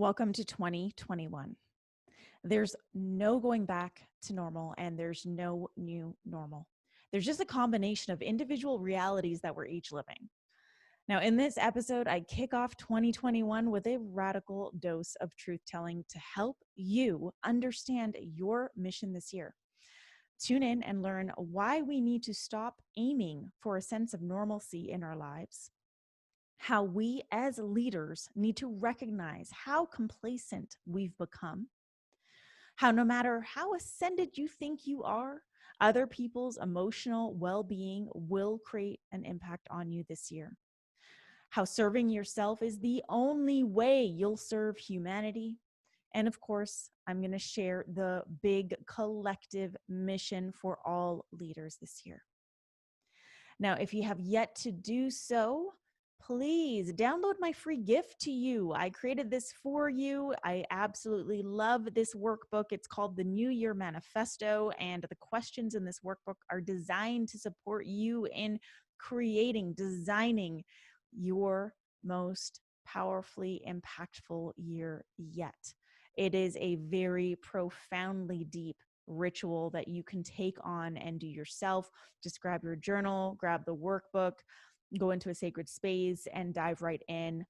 Welcome to 2021. There's no going back to normal and there's no new normal. There's just a combination of individual realities that we're each living. Now, in this episode, I kick off 2021 with a radical dose of truth telling to help you understand your mission this year. Tune in and learn why we need to stop aiming for a sense of normalcy in our lives, how we as leaders need to recognize how complacent we've become, how no matter how ascended you think you are, other people's emotional well-being will create an impact on you this year, how serving yourself is the only way you'll serve humanity. And of course, I'm going to share the big collective mission for all leaders this year. Now, if you have yet to do so, please download my free gift to you. I created this for you. I absolutely love this workbook. It's called the Year Manifesto, and the questions in this workbook are designed to support you in designing your most powerfully impactful year yet. It is a very profoundly deep ritual that you can take on and do yourself. Just grab your journal, grab the workbook, go into a sacred space and dive right in.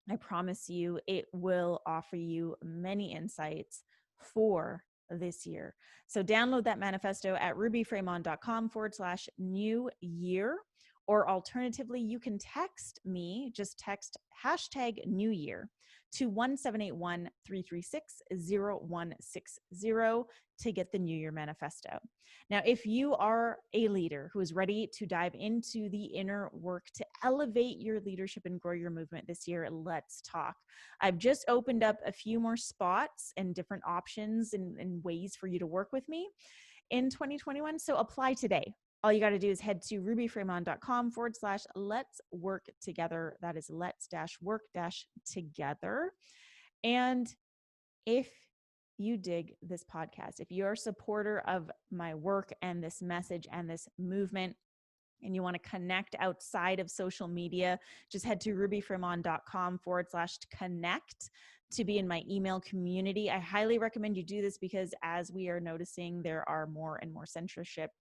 I promise you, it will offer you many insights for this year. So download that manifesto at rubyfremon.com/new year. Or alternatively, you can text me, just text hashtag New Year to 1781-336-0160 to get the New Year Manifesto. Now, if you are a leader who is ready to dive into the inner work to elevate your leadership and grow your movement this year, let's talk. I've just opened up a few more spots and different options and ways for you to work with me in 2021. So apply today. All you got to do is head to rubyfremon.com/let's work together. That is let's-work-together. And if you dig this podcast, if you're a supporter of my work and this message and this movement, and you want to connect outside of social media, just head to rubyfremon.com/connect to be in my email community. I highly recommend you do this because as we are noticing, there are more and more censorship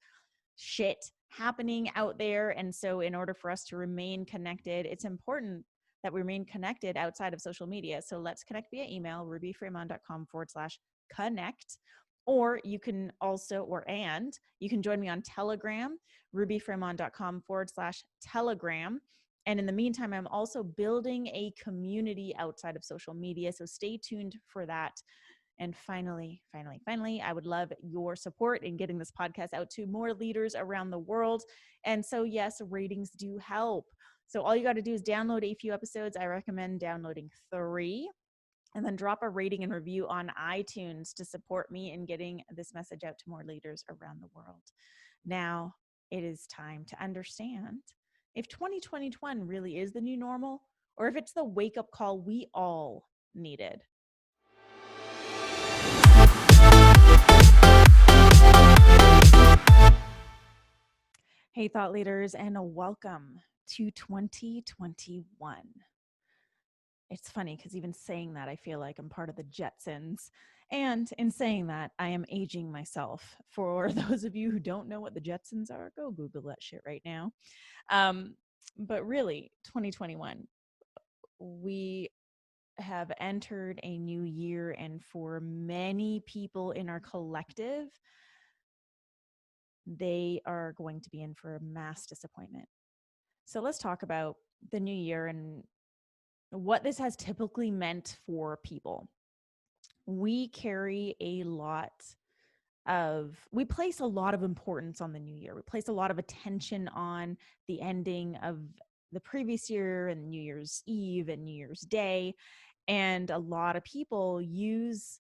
shit happening out there. And so in order for us to remain connected, it's important that we remain connected outside of social media. So let's connect via email, rubyfremon.com/connect. Or you can also, you can join me on Telegram, rubyfremon.com/Telegram. And in the meantime, I'm also building a community outside of social media. So stay tuned for that. And finally, I would love your support in getting this podcast out to more leaders around the world. And so, yes, ratings do help. So all you got to do is download a few episodes. I recommend downloading 3 and then drop a rating and review on iTunes to support me in getting this message out to more leaders around the world. Now, it is time to understand if 2021 really is the new normal or if it's the wake-up call we all needed. Hey, thought leaders, and welcome to 2021. It's funny because even saying that, I feel like I'm part of the Jetsons. And in saying that, I am aging myself. For those of you who don't know what the Jetsons are, go Google that shit right now. But really, 2021, we have entered a new year, and for many people in our collective, they are going to be in for a mass disappointment. So let's talk about the new year and what this has typically meant for people. We place a lot of importance on the new year. We place a lot of attention on the ending of the previous year and New Year's Eve and New Year's Day. And a lot of people use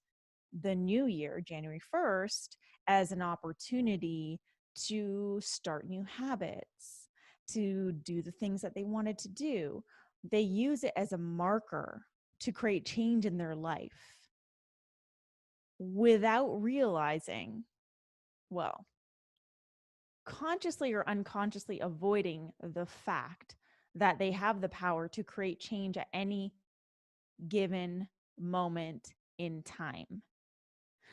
the new year, January 1st, as an opportunity to start new habits, to do the things that they wanted to do. They use it as a marker to create change in their life without realizing, well, consciously or unconsciously avoiding the fact that they have the power to create change at any given moment in time.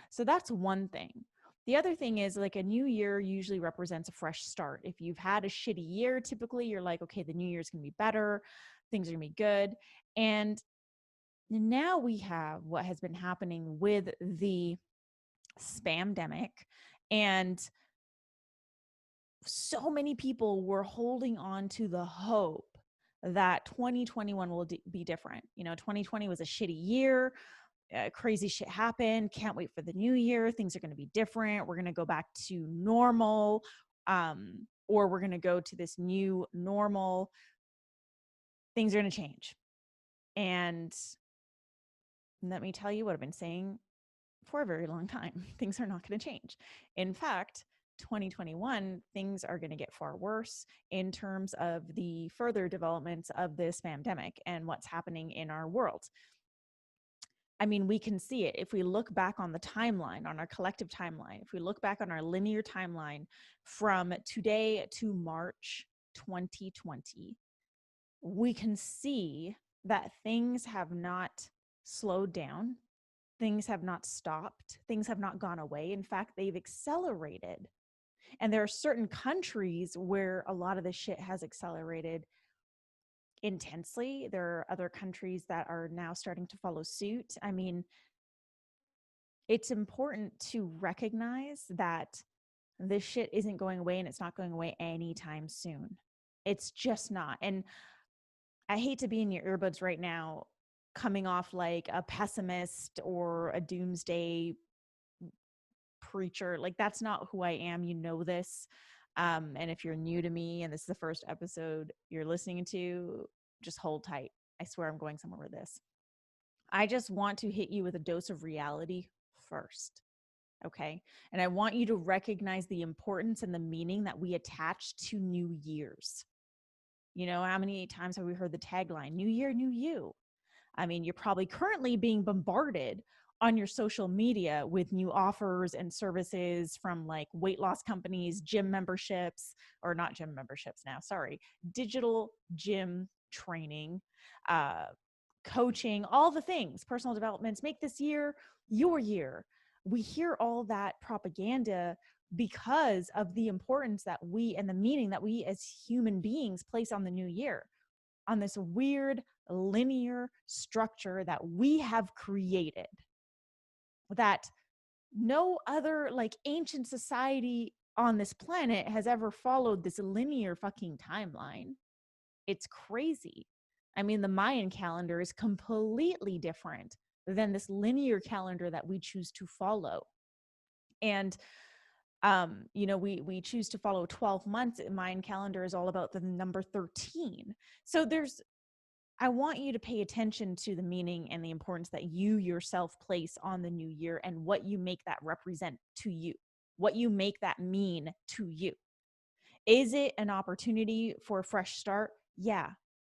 So that's one thing. The other thing is, like, a new year usually represents a fresh start. If you've had a shitty year, typically you're like, okay, the new year's going to be better. Things are going to be good. And now we have what has been happening with the spamdemic, and so many people were holding on to the hope that 2021 will be different. 2020 was a shitty year. Crazy shit happened. Can't wait for the new year. Things are going to be different. We're going to go back to normal, or we're going to go to this new normal. Things are going to change. And let me tell you what I've been saying for a very long time. Things are not going to change. In fact, 2021, things are going to get far worse in terms of the further developments of this pandemic and what's happening in our world. I mean, we can see it if we look back on the timeline, on our collective timeline. If we look back on our linear timeline from today to March 2020, we can see that things have not slowed down. Things have not stopped. Things have not gone away. In fact, they've accelerated. And there are certain countries where a lot of this shit has accelerated intensely. There are other countries that are now starting to follow suit. I mean, it's important to recognize that this shit isn't going away, and it's not going away anytime soon. It's just not. And I hate to be in your earbuds right now, coming off like a pessimist or a doomsday preacher. Like, that's not who I am. You know this. And if you're new to me and this is the first episode you're listening to, just hold tight. I swear I'm going somewhere with this. I just want to hit you with a dose of reality first. Okay. And I want you to recognize the importance and the meaning that we attach to New Year's. How many times have we heard the tagline, New Year, New You? I mean, you're probably currently being bombarded on your social media with new offers and services from like weight loss companies, gym memberships, or not gym memberships now, sorry, digital gym training, coaching, all the things, personal developments, make this year your year. We hear all that propaganda because of the importance that we and the meaning that we as human beings place on the new year, on this weird linear structure that we have created, that no other like ancient society on this planet has ever followed this linear fucking timeline. It's crazy. I mean, the Mayan calendar is completely different than this linear calendar that we choose to follow. And we choose to follow 12 months. Mayan calendar is all about the number 13. So I want you to pay attention to the meaning and the importance that you yourself place on the new year and what you make that represent to you, what you make that mean to you. Is it an opportunity for a fresh start? Yeah.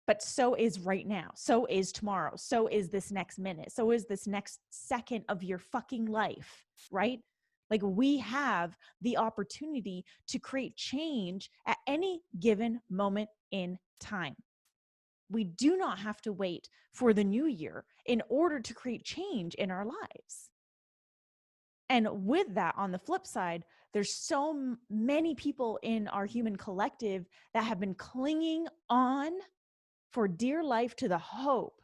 But so is right now. So is tomorrow. So is this next minute. So is this next second of your fucking life, right? Like, we have the opportunity to create change at any given moment in time. We do not have to wait for the new year in order to create change in our lives. And with that, on the flip side, there's so many people in our human collective that have been clinging on for dear life to the hope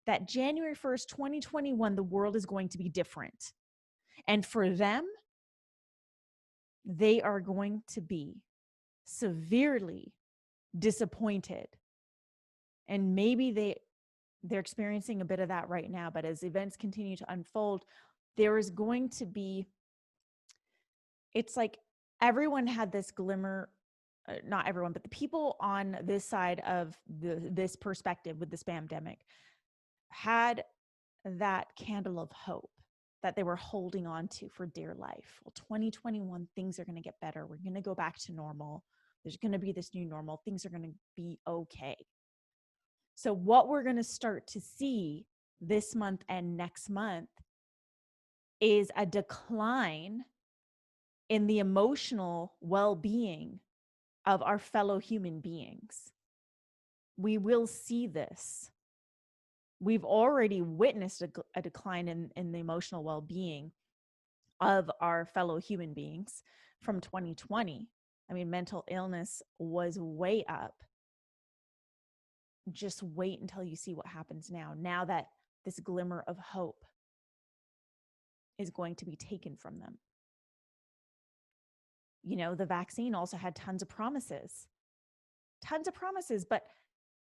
that January 1st, 2021, the world is going to be different. And for them, they are going to be severely disappointed. And maybe they're experiencing a bit of that right now, but as events continue to unfold, there is going to be, it's like everyone had this glimmer, not everyone, but the people on this side of this perspective with the spamdemic had that candle of hope that they were holding on to for dear life. Well, 2021, things are going to get better. We're going to go back to normal. There's going to be this new normal. Things are going to be okay. So what we're going to start to see this month and next month is a decline in the emotional well-being of our fellow human beings. We will see this. We've already witnessed a decline in the emotional well-being of our fellow human beings from 2020. I mean, mental illness was way up. Just wait until you see what happens now that this glimmer of hope is going to be taken from them. You know, the vaccine also had tons of promises, but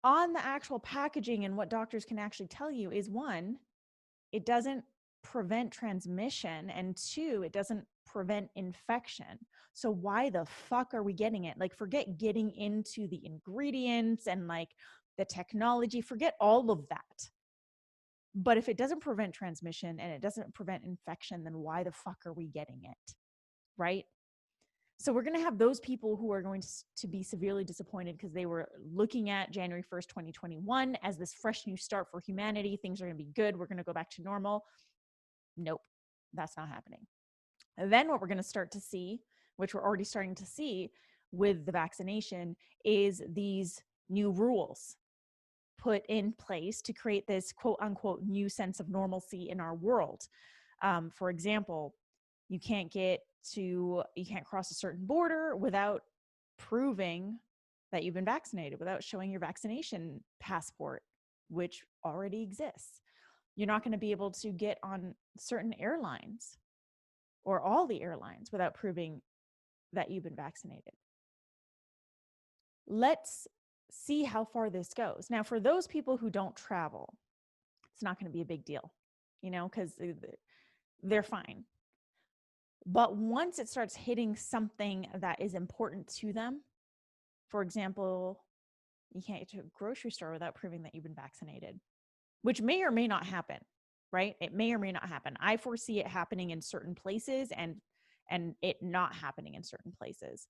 on the actual packaging and what doctors can actually tell you is, one, it doesn't prevent transmission, and two, it doesn't prevent infection. So why the fuck are we getting it? Like, forget getting into the ingredients and like the technology, forget all of that. But if it doesn't prevent transmission and it doesn't prevent infection, then why the fuck are we getting it? Right? So we're going to have those people who are going to be severely disappointed because they were looking at January 1st, 2021 as this fresh new start for humanity. Things are going to be good. We're going to go back to normal. Nope, that's not happening. And then what we're going to start to see, which we're already starting to see with the vaccination, is these new rules put in place to create this quote unquote new sense of normalcy in our world. For example, you can't cross a certain border without proving that you've been vaccinated, without showing your vaccination passport, which already exists. You're not going to be able to get on certain airlines or all the airlines without proving that you've been vaccinated. Let's see how far this goes. Now, for those people who don't travel, it's not going to be a big deal, you know, because they're fine. But once it starts hitting something that is important to them, for example, you can't get to a grocery store without proving that you've been vaccinated, which may or may not happen, right? It may or may not happen. I foresee it happening in certain places and it not happening in certain places.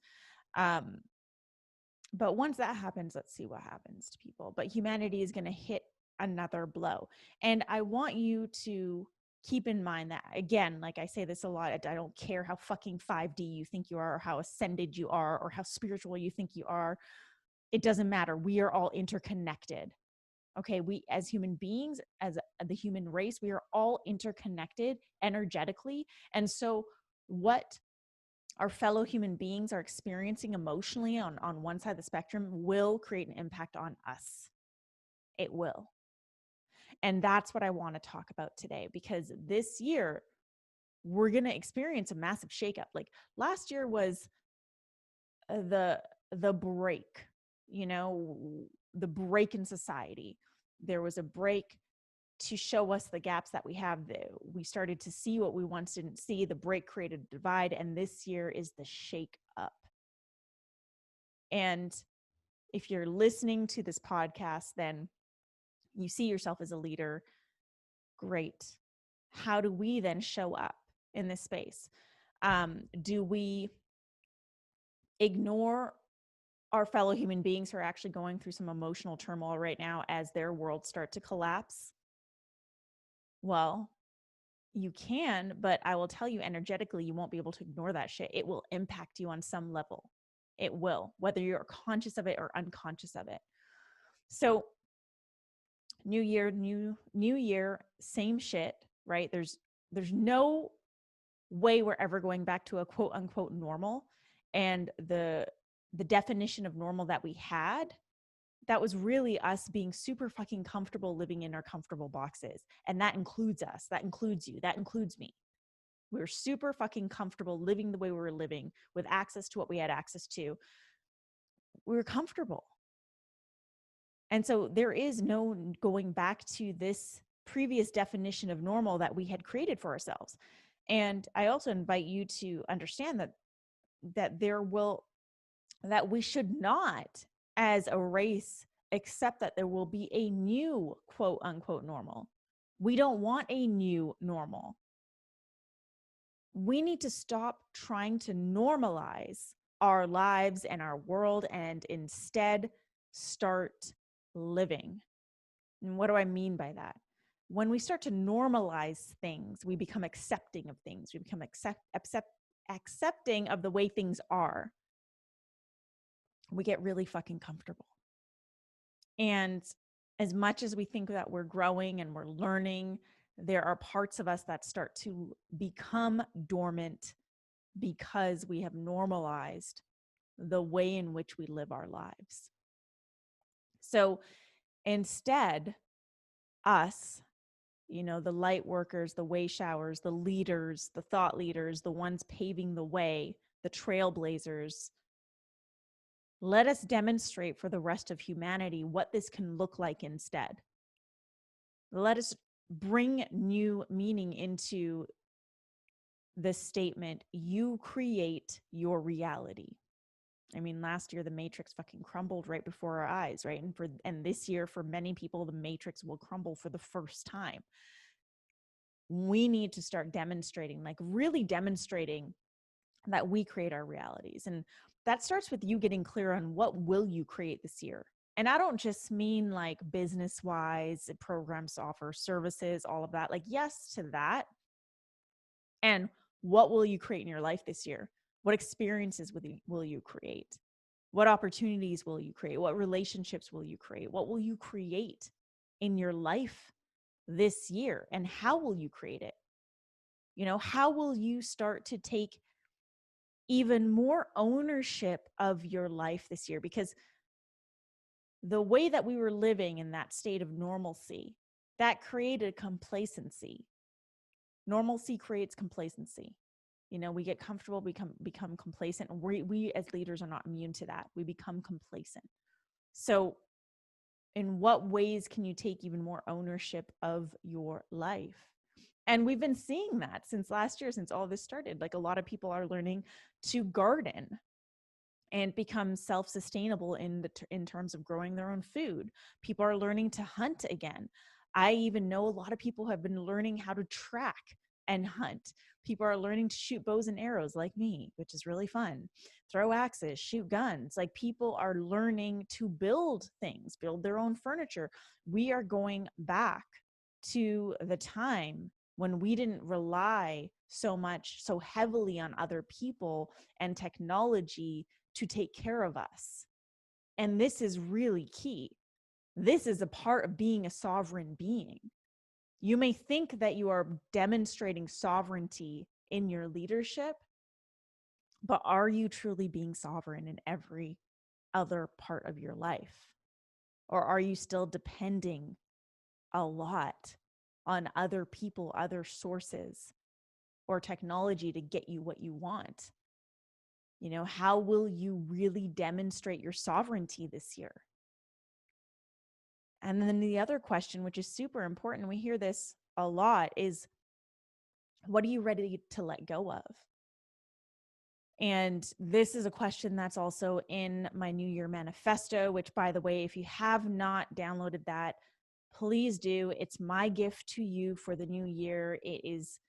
But once that happens, let's see what happens to people. But humanity is going to hit another blow. And I want you to keep in mind that, again, like I say this a lot, I don't care how fucking 5D you think you are, or how ascended you are, or how spiritual you think you are. It doesn't matter. We are all interconnected. Okay, we as human beings, as the human race, we are all interconnected energetically. And so what our fellow human beings are experiencing emotionally on one side of the spectrum will create an impact on us. It will. And that's what I want to talk about today, because this year we're going to experience a massive shakeup. Like last year was the break, you know, the break in society. There was a break to show us the gaps that we have. We started to see what we once didn't see. The break created a divide, and this year is the shake up. And if you're listening to this podcast, then you see yourself as a leader. Great. How do we then show up in this space? Do we ignore our fellow human beings who are actually going through some emotional turmoil right now as their worlds start to collapse? Well, you can, but I will tell you energetically, you won't be able to ignore that shit. It will impact you on some level. It will, whether you're conscious of it or unconscious of it. So new year, same shit, right? There's no way we're ever going back to a quote unquote normal. And the definition of normal that we had, that was really us being super fucking comfortable living in our comfortable boxes. And that includes us. That includes you. That includes me. We were super fucking comfortable living the way we were living with access to what we had access to. We were comfortable. And so there is no going back to this previous definition of normal that we had created for ourselves. And I also invite you to understand that we should not, as a race, accept that there will be a new quote unquote normal. We don't want a new normal. We need to stop trying to normalize our lives and our world and instead start living. And what do I mean by that? When we start to normalize things, we become accepting of things. We become accepting of the way things are. We get really fucking comfortable. And as much as we think that we're growing and we're learning, there are parts of us that start to become dormant because we have normalized the way in which we live our lives. So instead, us, the light workers, the way showers, the leaders, the thought leaders, the ones paving the way, the trailblazers, let us demonstrate for the rest of humanity what this can look like instead. Let us bring new meaning into this statement: you create your reality. I mean, last year the matrix fucking crumbled right before our eyes, right? And this year, for many people, the matrix will crumble for the first time. We need to start demonstrating, like really demonstrating, that we create our realities. And that starts with you getting clear on what will you create this year. And I don't just mean like business wise, programs to offer, services, all of that. Like, yes to that. And what will you create in your life this year? What experiences will you create? What opportunities will you create? What relationships will you create? What will you create in your life this year? And how will you create it? How will you start to take even more ownership of your life this year? Because the way that we were living in that state of normalcy, that created complacency. Normalcy creates complacency. We get comfortable, become complacent. And we as leaders are not immune to that. We become complacent. So in what ways can you take even more ownership of your life? And we've been seeing that since last year, since all this started. Like, a lot of people are learning to garden and become self-sustainable in terms of growing their own food. People are learning to hunt again. I even know a lot of people have been learning how to track and hunt. People are learning to shoot bows and arrows like me, which is really fun. Throw axes, shoot guns. Like, people are learning to build things, build their own furniture. We are going back to the time when we didn't rely so heavily on other people and technology to take care of us. And this is really key. This is a part of being a sovereign being. You may think that you are demonstrating sovereignty in your leadership, but are you truly being sovereign in every other part of your life? Or are you still depending a lot on other people, other sources, or technology to get you what you want? How will you really demonstrate your sovereignty this year? And then the other question, which is super important, we hear this a lot, is what are you ready to let go of? And this is a question that's also in my New Year Manifesto, which, by the way, if you have not downloaded that, please do. It's my gift to you for the new year. It is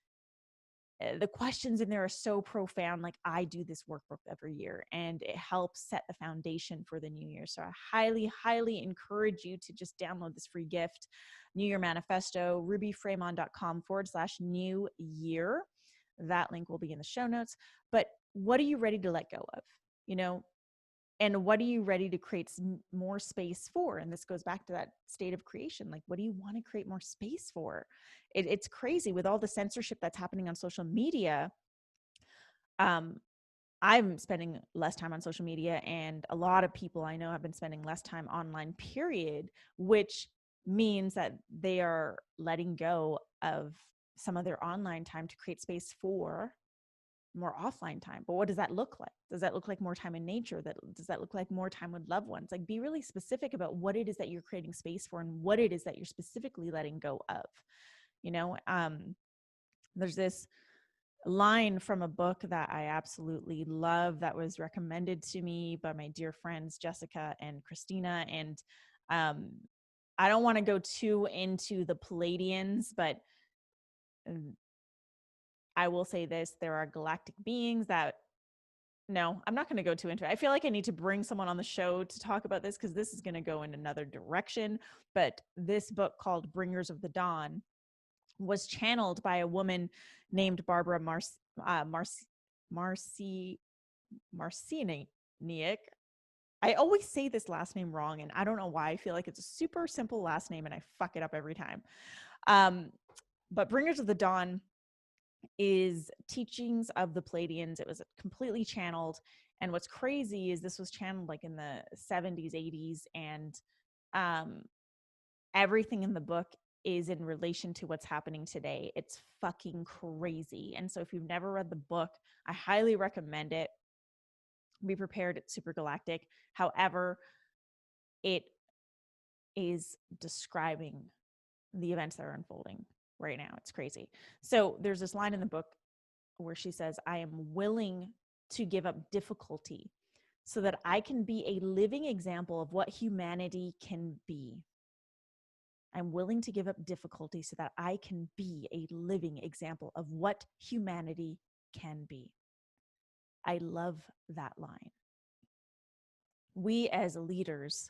the questions in there are so profound. Like, I do this workbook every year and it helps set the foundation for the new year. So I highly, highly encourage you to just download this free gift, New Year Manifesto, rubyfremon.com/new year. That link will be in the show notes. But what are you ready to let go of? And what are you ready to create more space for? And this goes back to that state of creation. Like, what do you want to create more space for? It's crazy with all the censorship that's happening on social media. I'm spending less time on social media, and a lot of people I know have been spending less time online, period, which means that they are letting go of some of their online time to create space for more offline time. But what does that look like? Does that look like more time in nature? Does that look like more time with loved ones? Like, be really specific about what it is that you're creating space for and what it is that you're specifically letting go of. There's this line from a book that I absolutely love that was recommended to me by my dear friends Jessica and Christina. And I don't want to go too into the Palladians, but I will say this: there are galactic beings that, no, I'm not going to go too into it. I feel like I need to bring someone on the show to talk about this, because this is going to go in another direction. But this book, called Bringers of the Dawn, was channeled by a woman named Barbara Marciniak. I always say this last name wrong, and I don't know why. I feel like it's a super simple last name and I fuck it up every time. But Bringers of the Dawn is teachings of the Pleiadians. It was completely channeled. And what's crazy is this was channeled like in the 70s, 80s, and um, everything in the book is in relation to what's happening today. It's fucking crazy. And so if you've never read the book, I highly recommend it. Be prepared, it's super galactic. However, it is describing the events that are unfolding right now. It's crazy. So there's this line in the book where she says, I am willing to give up difficulty so that I can be a living example of what humanity can be. I'm willing to give up difficulty so that I can be a living example of what humanity can be. I love that line. We as leaders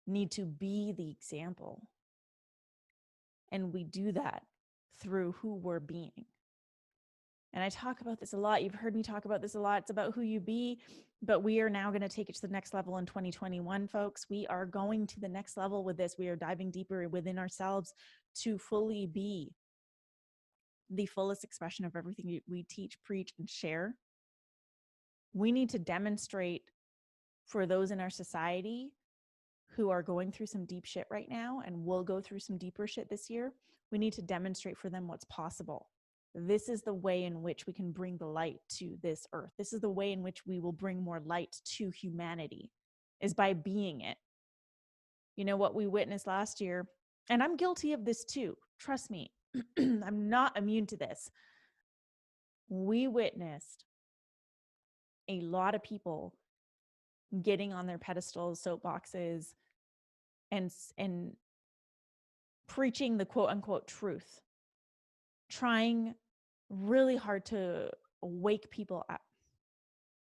need to be the example. And we do that through who we're being. And I talk about this a lot. You've heard me talk about this a lot. It's about who you be, but we are now going to take it to the next level in 2021, folks. We are going to the next level with this. We are diving deeper within ourselves to fully be the fullest expression of everything we teach, preach, and share. We need to demonstrate for those in our society who are going through some deep shit right now and will go through some deeper shit this year. We need to demonstrate for them what's possible. This is the way in which we can bring the light to this earth. This is the way in which we will bring more light to humanity, is by being it. You know what we witnessed last year, and I'm guilty of this too. Trust me, I'm not immune to this. We witnessed a lot of people getting on their pedestals, soapboxes, and preaching the quote unquote truth, trying really hard to wake people up.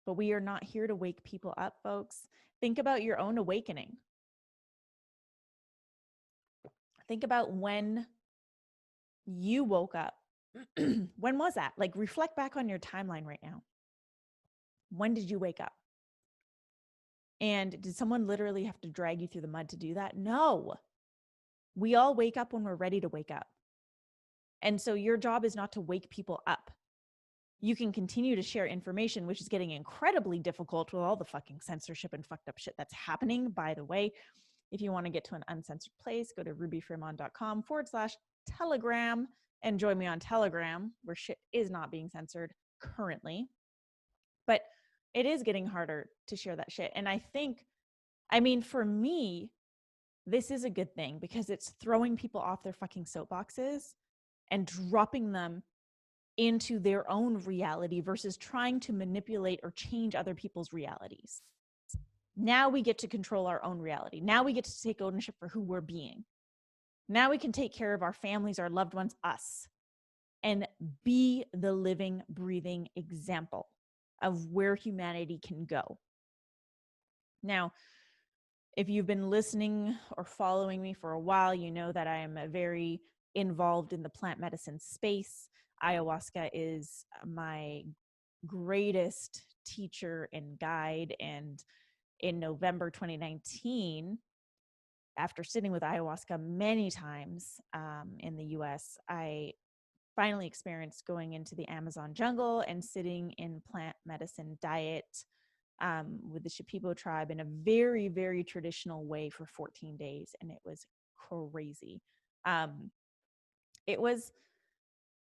But we are not here to wake people up, folks. Think about your own awakening. Think about when you woke up. When was that? Like, reflect back on your timeline right now. When did you wake up? And did someone literally have to drag you through the mud to do that? No. We all wake up when we're ready to wake up. And so your job is not to wake people up. You can continue to share information, which is getting incredibly difficult with all the fucking censorship and fucked up shit that's happening. By the way, if you want to get to an uncensored place, go to rubyfremon.com/Telegram and join me on Telegram, where shit is not being censored currently. But it is getting harder to share that shit. And I think, I mean, for me, this is a good thing because it's throwing people off their fucking soapboxes and dropping them into their own reality versus trying to manipulate or change other people's realities. Now we get to control our own reality. Now we get to take ownership for who we're being. Now we can take care of our families, our loved ones, us, and be the living, breathing example of where humanity can go. Now, if you've been listening or following me for a while, you know that I am very involved in the plant medicine space. Ayahuasca is my greatest teacher and guide. And in November 2019, after sitting with ayahuasca many times in the US, I finally experienced going into the Amazon jungle and sitting in plant medicine diet with the Shipibo tribe in a very, very traditional way for 14 days. And it was crazy. It was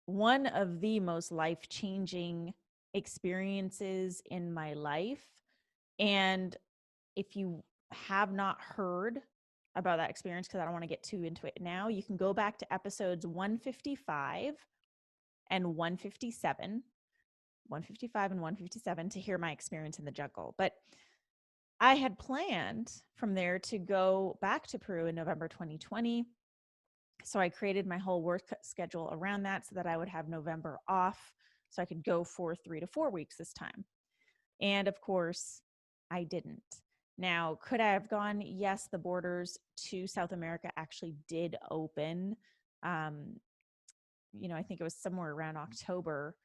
one of the most life-changing experiences in my life. And if you have not heard about that experience, because I don't want to get too into it now, you can go back to episodes 155 and 157 and 157 to hear my experience in the jungle. But I had planned from there to go back to Peru in November 2020. So I created my whole work schedule around that so that I would have November off so I could go for 3 to 4 weeks this time. And of course, I didn't. Now, could I have gone? Yes, the borders to South America actually did open. I think it was somewhere around October.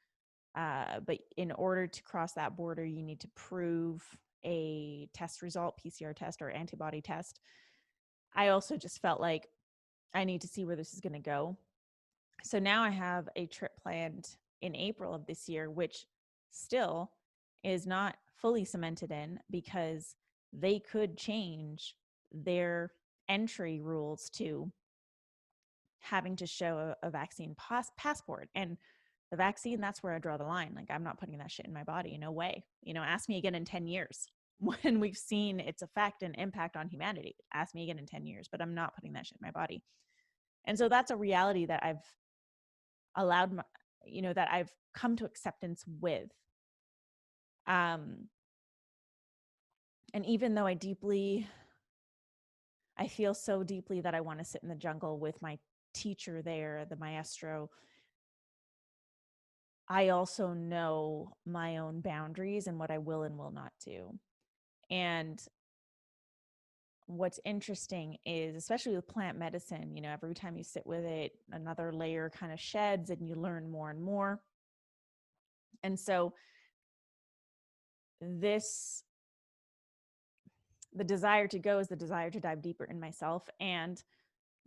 But in order to cross that border, you need to prove a test result, PCR test or antibody test, I also just felt like I need to see where this is going to go. So now I have a trip planned in April of this year, which still is not fully cemented in because they could change their entry rules to having to show a vaccine passport. And the vaccine, that's where I draw the line. Like, I'm not putting that shit in my body. No way. Ask me again in 10 years when we've seen its effect and impact on humanity. Ask me again in 10 years, but I'm not putting that shit in my body. And so that's a reality that I've allowed that I've come to acceptance with. And even though I feel so deeply that I want to sit in the jungle with my teacher there, the maestro, I also know my own boundaries and what I will and will not do. And what's interesting is, especially with plant medicine, every time you sit with it, another layer kind of sheds and you learn more and more. And so the desire to go is the desire to dive deeper in myself, and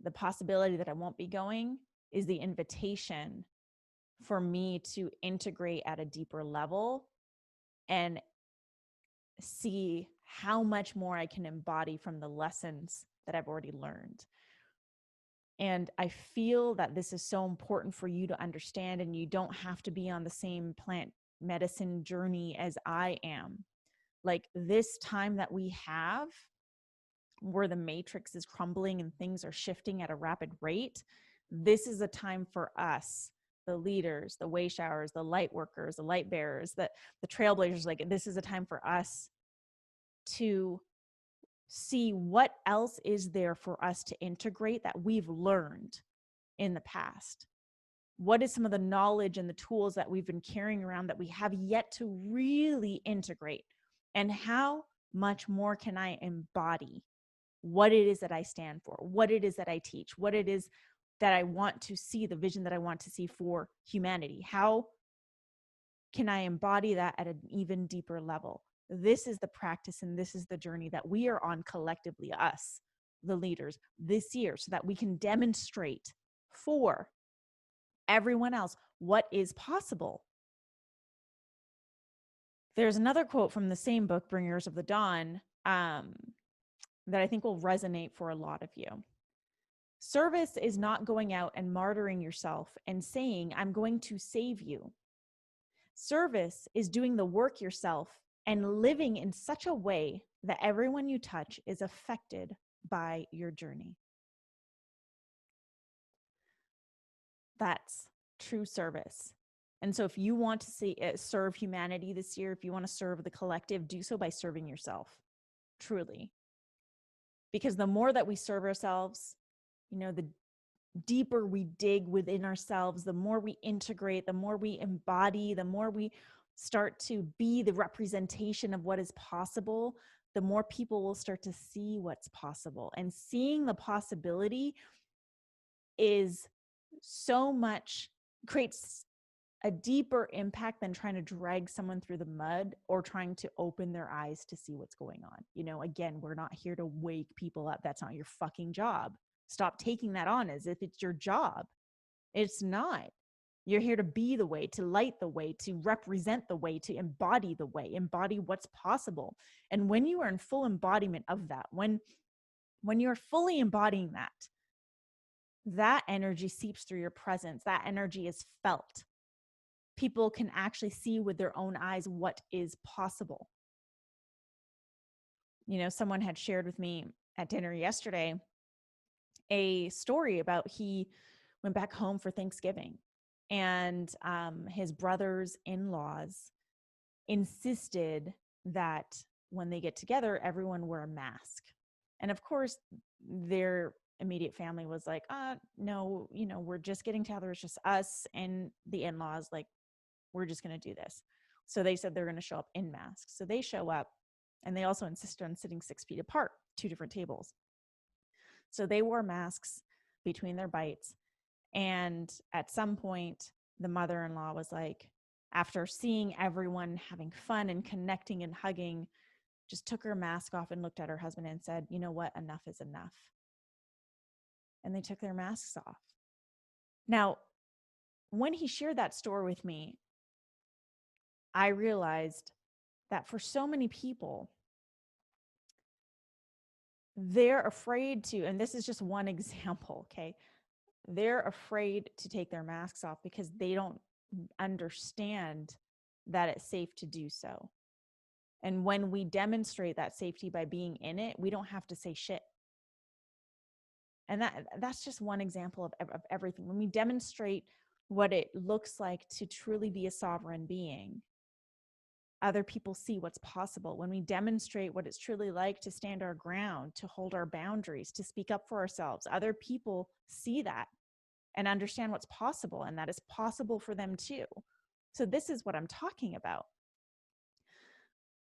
the possibility that I won't be going is the invitation for me to integrate at a deeper level and see how much more I can embody from the lessons that I've already learned. And I feel that this is so important for you to understand, and you don't have to be on the same plant medicine journey as I am. Like, this time that we have where the matrix is crumbling and things are shifting at a rapid rate, this is a time for us, the leaders, the way showers, the light workers, the light bearers, the trailblazers. Like, this is a time for us to see what else is there for us to integrate that we've learned in the past. What is some of the knowledge and the tools that we've been carrying around that we have yet to really integrate? And how much more can I embody what it is that I stand for, what it is that I teach, what it is that I want to see, the vision that I want to see for humanity? How can I embody that at an even deeper level? This is the practice and this is the journey that we are on collectively, us, the leaders, this year, so that we can demonstrate for everyone else what is possible. There's another quote from the same book, Bringers of the Dawn, that I think will resonate for a lot of you. Service is not going out and martyring yourself and saying, I'm going to save you. Service is doing the work yourself and living in such a way that everyone you touch is affected by your journey. That's true service. And so if you want to serve humanity this year, if you want to serve the collective, do so by serving yourself, truly. Because the more that we serve ourselves, the deeper we dig within ourselves, the more we integrate, the more we embody, the more we start to be the representation of what is possible, the more people will start to see what's possible. And seeing the possibility is so much, creates a deeper impact than trying to drag someone through the mud or trying to open their eyes to see what's going on. Again, we're not here to wake people up. That's not your fucking job. Stop taking that on as if it's your job. It's not. You're here to be the way, to light the way, to represent the way, to embody the way, embody what's possible. And when you are in full embodiment of that, when you're fully embodying that energy seeps through your presence. That energy is felt. People can actually see with their own eyes what is possible. Someone had shared with me at dinner yesterday a story about he went back home for Thanksgiving, and his brothers-in-laws insisted that when they get together, everyone wear a mask. And of course, their immediate family was like, no, we're just getting together. It's just us and the in-laws. Like, we're just going to do this. So they said they're going to show up in masks. So they show up, and they also insisted on sitting 6 feet apart, 2 different tables. So they wore masks between their bites. And at some point, the mother-in-law was like, after seeing everyone having fun and connecting and hugging, just took her mask off and looked at her husband and said, you know what? Enough is enough. And they took their masks off. Now, when he shared that story with me, I realized that for so many people, they're afraid to, and this is just one example, okay? They're afraid to take their masks off because they don't understand that it's safe to do so. And when we demonstrate that safety by being in it, we don't have to say shit. And that's just one example of everything. When we demonstrate what it looks like to truly be a sovereign being, other people see what's possible. When we demonstrate what it's truly like to stand our ground, to hold our boundaries, to speak up for ourselves, other people see that and understand what's possible, and that is possible for them too. So this is what I'm talking about.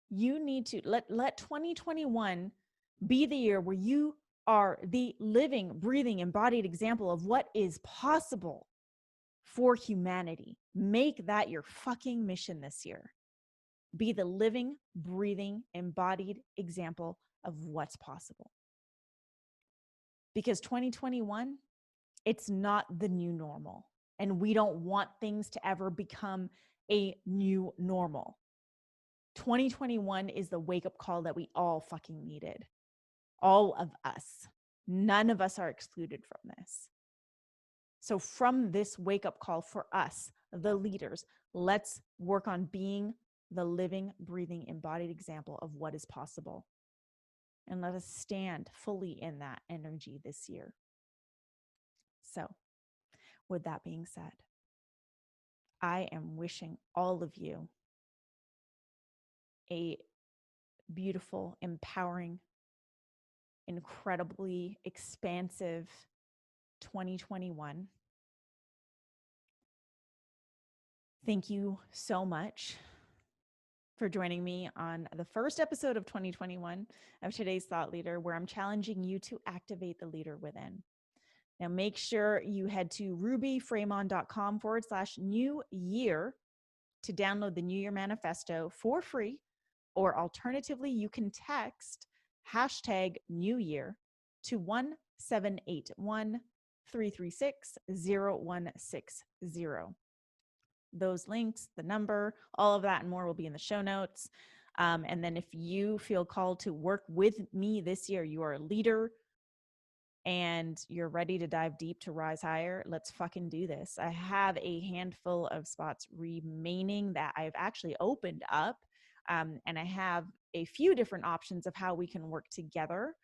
You need to let 2021 be the year where you are the living, breathing, embodied example of what is possible for humanity. Make that your fucking mission this year. Be the living, breathing, embodied example of what's possible. Because 2021, it's not the new normal. And we don't want things to ever become a new normal. 2021 is the wake-up call that we all fucking needed. All of us. None of us are excluded from this. So from this wake-up call for us, the leaders, let's work on being the living, breathing, embodied example of what is possible. And let us stand fully in that energy this year. So, with that being said, I am wishing all of you a beautiful, empowering, incredibly expansive 2021. Thank you so much for joining me on the first episode of 2021 of Today's Thought Leader, where I'm challenging you to activate the leader within. Now, make sure you head to rubyfremon.com/new year to download the New Year Manifesto for free, or alternatively, you can text #New Year to 1781-336-0160. Those links, the number, all of that and more will be in the show notes. And then if you feel called to work with me this year, you are a leader and you're ready to dive deep to rise higher, let's fucking do this. I have a handful of spots remaining that I've actually opened up. And I have a few different options of how we can work together.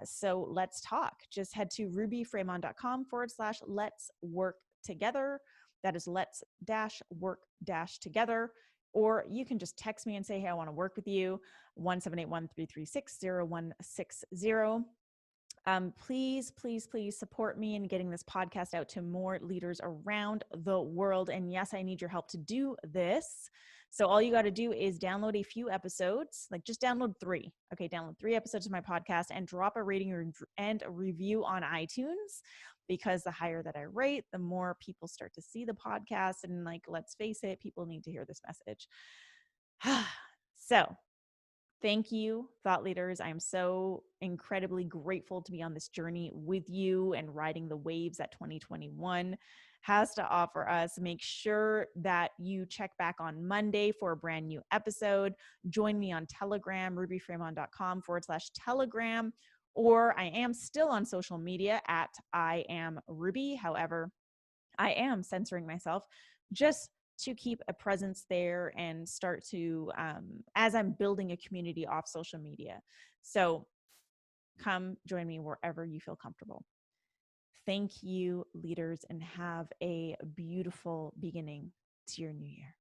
So let's talk. Just head to rubyfremon.com/let's work together. That is let's-work-together. Or you can just text me and say, hey, I want to work with you. 1-781-336-0160. Please, please, please support me in getting this podcast out to more leaders around the world. And yes, I need your help to do this. So all you got to do is download a few episodes, like just download 3. Okay, download 3 episodes of my podcast and drop a rating and a review on iTunes, because the higher that I rate, the more people start to see the podcast. And like, let's face it, people need to hear this message. So thank you, thought leaders. I'm so incredibly grateful to be on this journey with you and riding the waves that 2021 has to offer us. Make sure that you check back on Monday for a brand new episode. Join me on Telegram, rubyfremon.com/Telegram, or I am still on social media at I am Ruby. However, I am censoring myself just to keep a presence there and start to, as I'm building a community off social media. So come join me wherever you feel comfortable. Thank you, leaders, and have a beautiful beginning to your new year.